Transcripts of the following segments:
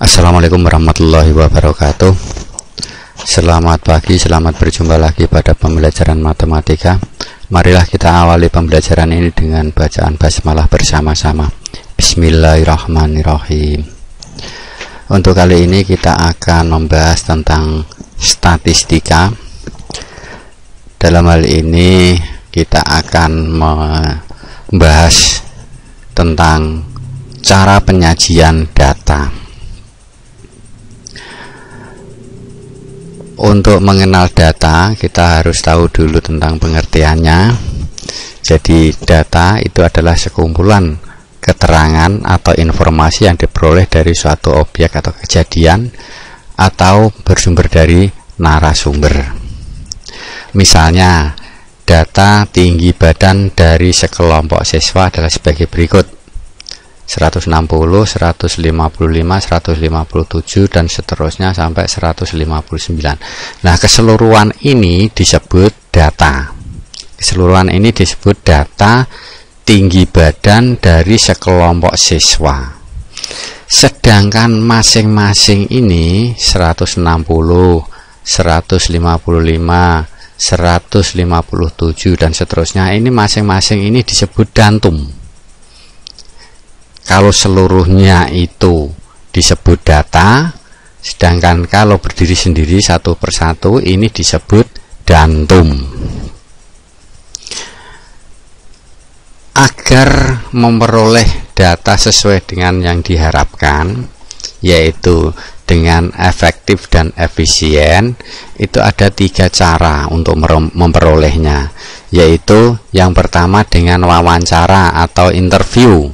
Assalamualaikum warahmatullahi wabarakatuh. Selamat pagi, selamat berjumpa lagi pada pembelajaran matematika. Marilah kita awali pembelajaran ini dengan bacaan basmalah bersama-sama. Bismillahirrahmanirrahim. Untuk kali ini kita akan membahas tentang statistika. Dalam hal ini kita akan membahas tentang cara penyajian data. Untuk mengenal data, kita harus tahu dulu tentang pengertiannya. Jadi data itu adalah sekumpulan keterangan atau informasi yang diperoleh dari suatu objek atau kejadian atau bersumber dari narasumber. Misalnya, data tinggi badan dari sekelompok siswa adalah sebagai berikut: 160, 155, 157 dan seterusnya sampai 159. Nah, keseluruhan ini disebut data. Keseluruhan ini disebut data tinggi badan dari sekelompok siswa. Sedangkan masing-masing ini 160, 155, 157 dan seterusnya, ini masing-masing ini disebut dantum. Kalau seluruhnya itu disebut data, sedangkan kalau berdiri sendiri satu persatu ini disebut dantum. Agar memperoleh data sesuai dengan yang diharapkan, yaitu dengan efektif dan efisien, itu ada 3 cara untuk memperolehnya, yaitu yang pertama dengan wawancara atau interview.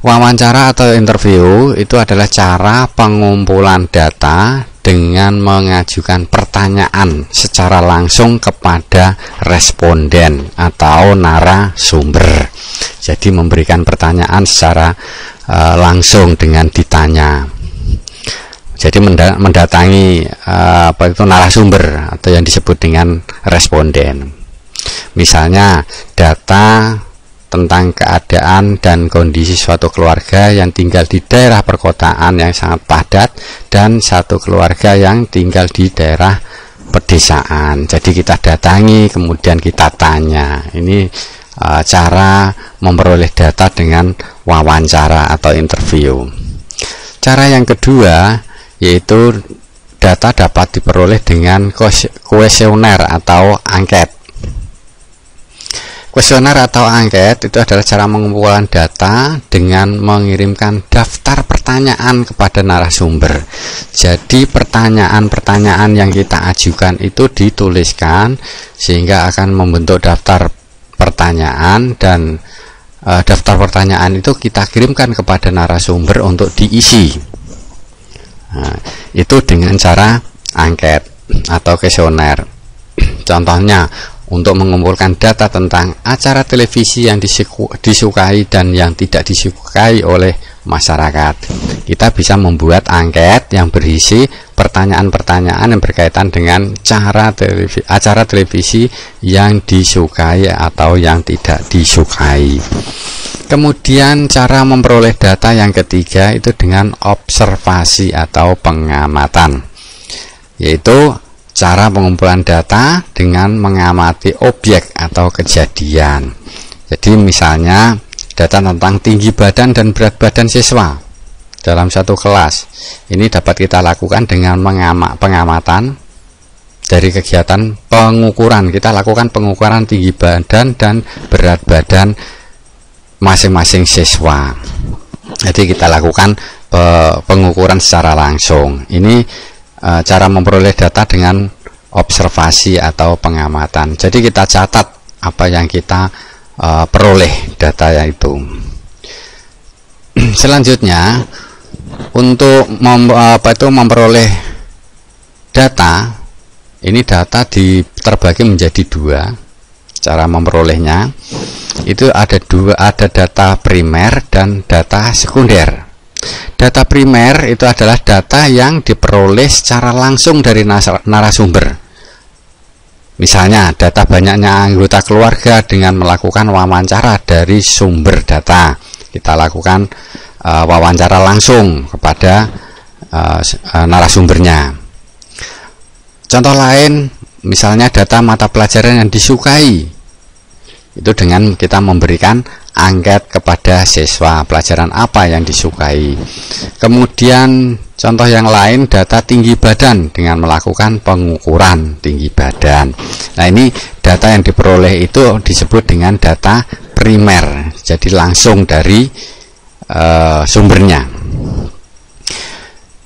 Wawancara atau interview itu adalah cara pengumpulan data dengan mengajukan pertanyaan secara langsung kepada responden atau narasumber. Jadi memberikan pertanyaan secara langsung dengan ditanya. Jadi mendatangi narasumber atau yang disebut dengan responden. Misalnya data tentang keadaan dan kondisi suatu keluarga yang tinggal di daerah perkotaan yang sangat padat dan satu keluarga yang tinggal di daerah pedesaan. Jadi kita datangi, kemudian kita tanya. Ini cara memperoleh data dengan wawancara atau interview. Cara yang kedua yaitu data dapat diperoleh dengan kuesioner atau angket. Kuesioner atau angket itu adalah cara mengumpulkan data dengan mengirimkan daftar pertanyaan kepada narasumber. Jadi pertanyaan-pertanyaan yang kita ajukan itu dituliskan sehingga akan membentuk daftar pertanyaan, dan daftar pertanyaan itu kita kirimkan kepada narasumber untuk diisi. Nah, itu dengan cara angket atau kuesioner. Contohnya, untuk mengumpulkan data tentang acara televisi yang disukai dan yang tidak disukai oleh masyarakat, kita bisa membuat angket yang berisi pertanyaan-pertanyaan yang berkaitan dengan acara televisi yang disukai atau yang tidak disukai. Kemudian cara memperoleh data yang ketiga itu dengan observasi atau pengamatan, yaitu cara pengumpulan data dengan mengamati objek atau kejadian. Jadi misalnya data tentang tinggi badan dan berat badan siswa dalam satu kelas. Ini dapat kita lakukan dengan pengamatan dari kegiatan pengukuran. Kita lakukan pengukuran tinggi badan dan berat badan masing-masing siswa. Jadi kita lakukan pengukuran secara langsung. Ini cara memperoleh data dengan observasi atau pengamatan. Jadi kita catat apa yang kita peroleh data itu. Selanjutnya, untuk memperoleh data, ini data terbagi menjadi 2 cara memperolehnya. Itu ada data primer dan data sekunder. Data primer itu adalah data yang diperoleh secara langsung dari narasumber. Misalnya data banyaknya anggota keluarga dengan melakukan wawancara dari sumber data. Kita lakukan wawancara langsung kepada narasumbernya. Contoh lain, misalnya data mata pelajaran yang disukai, itu dengan kita memberikan angket kepada siswa pelajaran apa yang disukai. Kemudian contoh yang lain, data tinggi badan dengan melakukan pengukuran tinggi badan. Nah, ini data yang diperoleh itu disebut dengan data primer, jadi langsung dari sumbernya.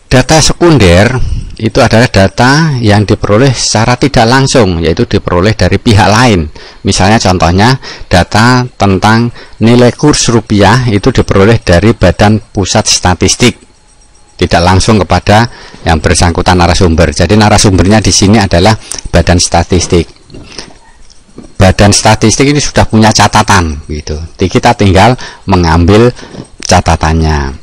Data sekunder itu adalah data yang diperoleh secara tidak langsung, yaitu diperoleh dari pihak lain. Misalnya contohnya data tentang nilai kurs rupiah itu diperoleh dari Badan Pusat Statistik, tidak langsung kepada yang bersangkutan narasumber. Jadi narasumbernya di sini adalah Badan Statistik. Badan Statistik ini sudah punya catatan gitu. Kita tinggal mengambil catatannya.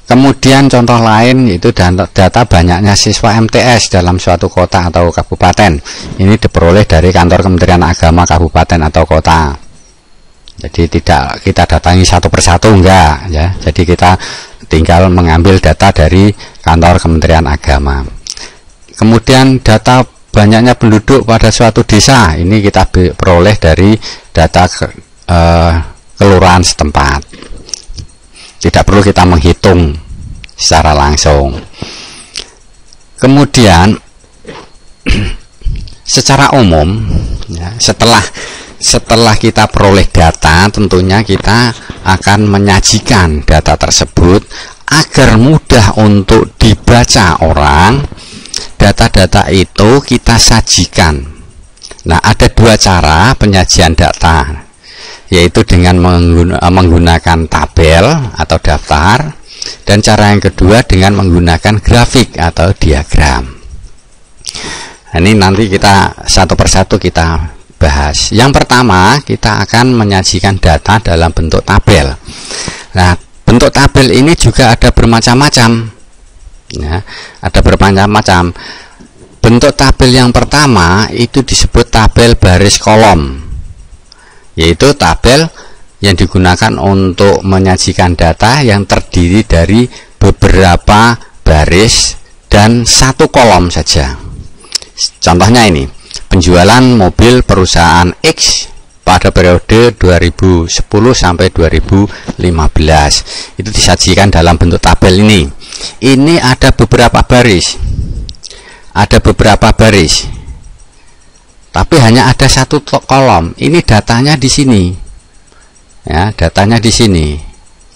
Kemudian contoh lain itu data banyaknya siswa MTS dalam suatu kota atau kabupaten. Ini diperoleh dari kantor Kementerian Agama kabupaten atau kota. Jadi tidak kita datangi satu persatu, enggak ya. Jadi kita tinggal mengambil data dari kantor Kementerian Agama. Kemudian data banyaknya penduduk pada suatu desa, ini kita peroleh dari data kelurahan setempat. Tidak perlu kita menghitung secara langsung. Kemudian secara umum ya, setelah kita peroleh data, tentunya kita akan menyajikan data tersebut agar mudah untuk dibaca orang. Data-data itu kita sajikan. Nah, ada dua cara penyajian data, yaitu dengan menggunakan tabel atau daftar, dan cara yang kedua dengan menggunakan grafik atau diagram. Nah, ini nanti kita satu persatu kita bahas. Yang pertama, kita akan menyajikan data dalam bentuk tabel. Nah, bentuk tabel ini juga ada bermacam-macam ya, ada bermacam-macam. Bentuk tabel yang pertama itu disebut tabel baris kolom, yaitu tabel yang digunakan untuk menyajikan data yang terdiri dari beberapa baris dan satu kolom saja. Contohnya ini, penjualan mobil perusahaan X pada periode 2010 sampai 2015 itu disajikan dalam bentuk tabel ini. Ini ada beberapa baris, tapi hanya ada satu kolom. Ini datanya di sini. Ya, datanya di sini.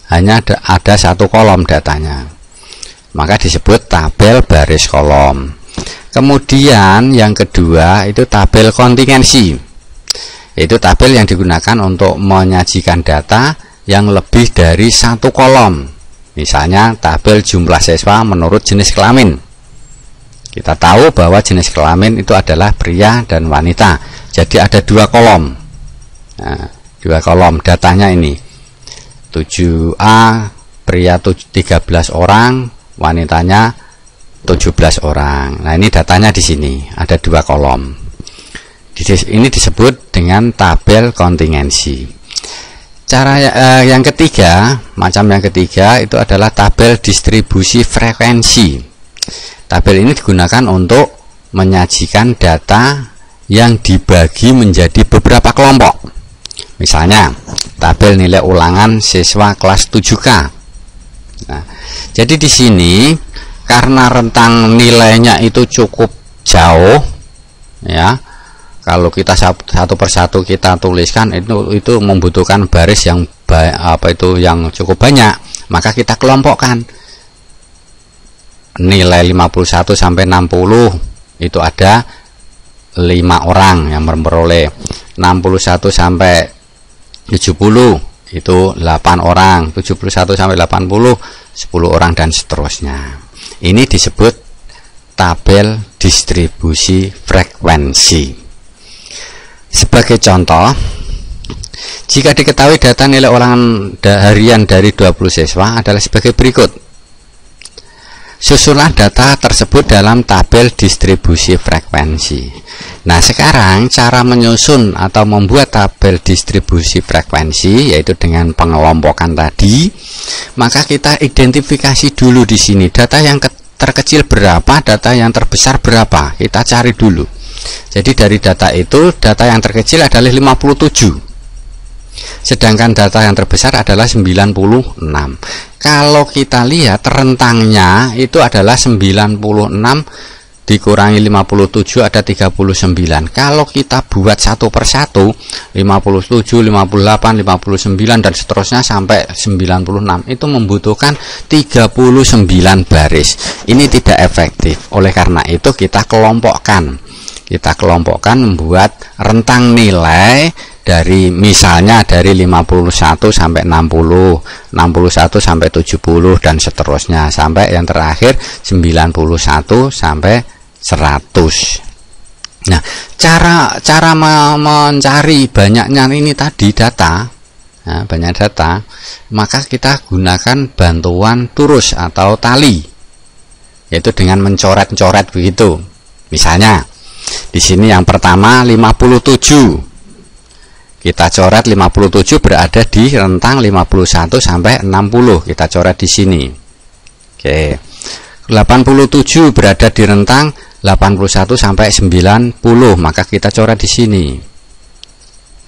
Hanya ada satu kolom datanya. Maka disebut tabel baris kolom. Kemudian yang kedua itu tabel kontingensi. Itu tabel yang digunakan untuk menyajikan data yang lebih dari satu kolom. Misalnya tabel jumlah siswa menurut jenis kelamin. Kita tahu bahwa jenis kelamin itu adalah pria dan wanita. Jadi ada dua kolom. Nah, dua kolom datanya ini. 7A pria 13 orang, wanitanya 17 orang. Nah, ini datanya di sini, ada dua kolom. Ini disebut dengan tabel kontingensi. Cara yang ketiga, macam yang ketiga itu adalah tabel distribusi frekuensi. Tabel ini digunakan untuk menyajikan data yang dibagi menjadi beberapa kelompok. Misalnya, tabel nilai ulangan siswa kelas 7K. Nah, jadi di sini karena rentang nilainya itu cukup jauh, ya. Kalau kita satu persatu kita tuliskan itu membutuhkan baris yang yang cukup banyak, maka kita kelompokkan. Nilai 51 sampai 60 itu ada 5 orang yang memperoleh. 61 sampai 70 itu 8 orang, 71 sampai 80 10 orang dan seterusnya. Ini disebut tabel distribusi frekuensi. Sebagai contoh, jika diketahui data nilai ulangan harian dari 20 siswa adalah sebagai berikut. susunlah data tersebut dalam tabel distribusi frekuensi. Nah, sekarang cara menyusun atau membuat tabel distribusi frekuensi yaitu dengan pengelompokan tadi. Maka kita identifikasi dulu di sini data yang terkecil berapa, data yang terbesar berapa. Kita cari dulu. Jadi dari data itu, data yang terkecil adalah 57. Sedangkan data yang terbesar adalah 96. Kalau kita lihat rentangnya itu adalah 96 dikurangi 57 ada 39. Kalau kita buat satu persatu 57, 58, 59 dan seterusnya sampai 96 itu membutuhkan 39 baris. Ini tidak efektif. Oleh karena itu kita kelompokkan. Kita kelompokkan membuat rentang nilai dari misalnya dari 51 sampai 60, 61 sampai 70 dan seterusnya sampai yang terakhir 91 sampai 100. Nah, cara mencari banyaknya ini tadi data, nah, banyak data, maka kita gunakan bantuan turus atau tali, yaitu dengan mencoret-coret begitu. Misalnya di sini yang pertama 57. Kita coret 57 berada di rentang 51 sampai 60. Kita coret di sini. Oke. 87 berada di rentang 81 sampai 90, maka kita coret di sini.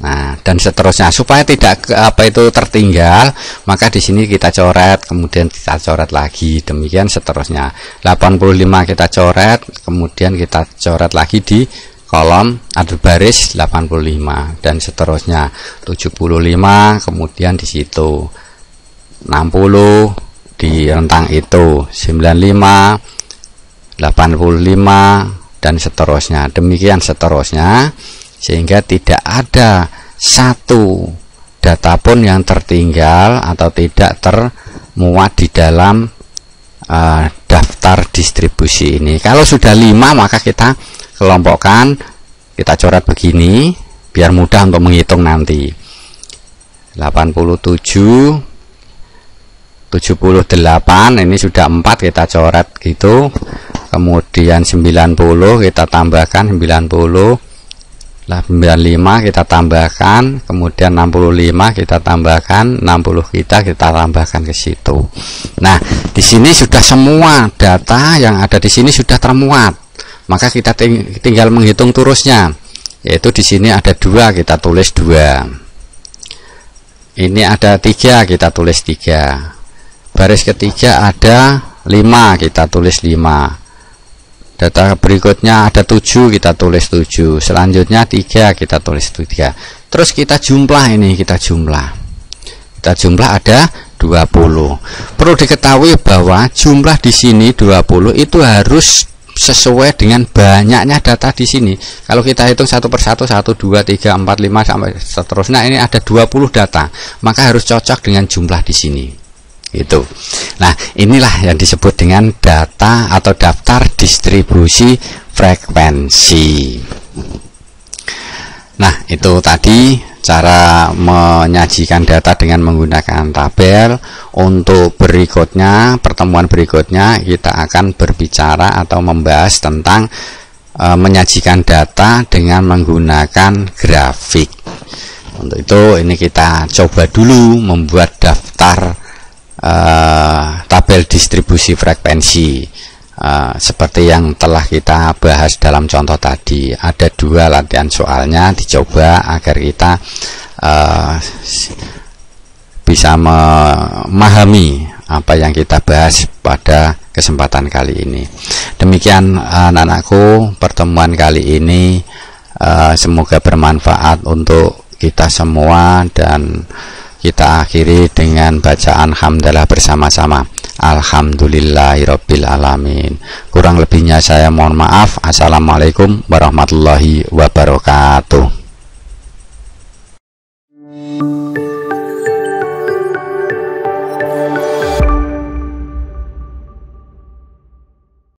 Nah, dan seterusnya supaya tidak tertinggal, maka di sini kita coret, kemudian kita coret lagi, demikian seterusnya. 85 kita coret, kemudian kita coret lagi di kolom atau baris 85 dan seterusnya. 75 kemudian di situ, 60 di rentang itu, 95, 85 dan seterusnya. Demikian seterusnya sehingga tidak ada satu data pun yang tertinggal atau tidak termuat di dalam daftar distribusi ini. Kalau sudah 5 maka kita kelompokkan, kita coret begini biar mudah untuk menghitung nanti. 87, 78 ini sudah 4 kita coret gitu. Kemudian 90 kita tambahkan 90. 95 kita tambahkan, kemudian 65 kita tambahkan, 60 kita tambahkan ke situ. Nah, di sini sudah semua data yang ada di sini sudah termuat. Maka kita tinggal menghitung turusnya, yaitu di sini ada 2 kita tulis 2, ini ada 3 kita tulis 3, baris ketiga ada 5 kita tulis 5, data berikutnya ada 7 kita tulis 7, selanjutnya 3 kita tulis 3. Terus kita jumlah ini, kita jumlah ada 20. Perlu diketahui bahwa jumlah di sini 20 itu harus sesuai dengan banyaknya data di sini. Kalau kita hitung satu persatu 1, 2, 3, 4, 5 sampai seterusnya, ini ada 20 data, maka harus cocok dengan jumlah di sini. Itu. Nah, inilah yang disebut dengan data atau daftar distribusi frekuensi. Nah, itu tadi cara menyajikan data dengan menggunakan tabel. Untuk berikutnya, pertemuan berikutnya kita akan berbicara atau membahas tentang menyajikan data dengan menggunakan grafik. Untuk itu ini kita coba dulu membuat daftar tabel distribusi frekuensi seperti yang telah kita bahas dalam contoh tadi. Ada 2 latihan soalnya, dicoba agar kita bisa memahami apa yang kita bahas pada kesempatan kali ini. Demikian anak-anakku, pertemuan kali ini semoga bermanfaat untuk kita semua, dan kita akhiri dengan bacaan hamdalah bersama-sama. Alhamdulillahirabbil alamin. Kurang lebihnya saya mohon maaf. Assalamualaikum warahmatullahi wabarakatuh.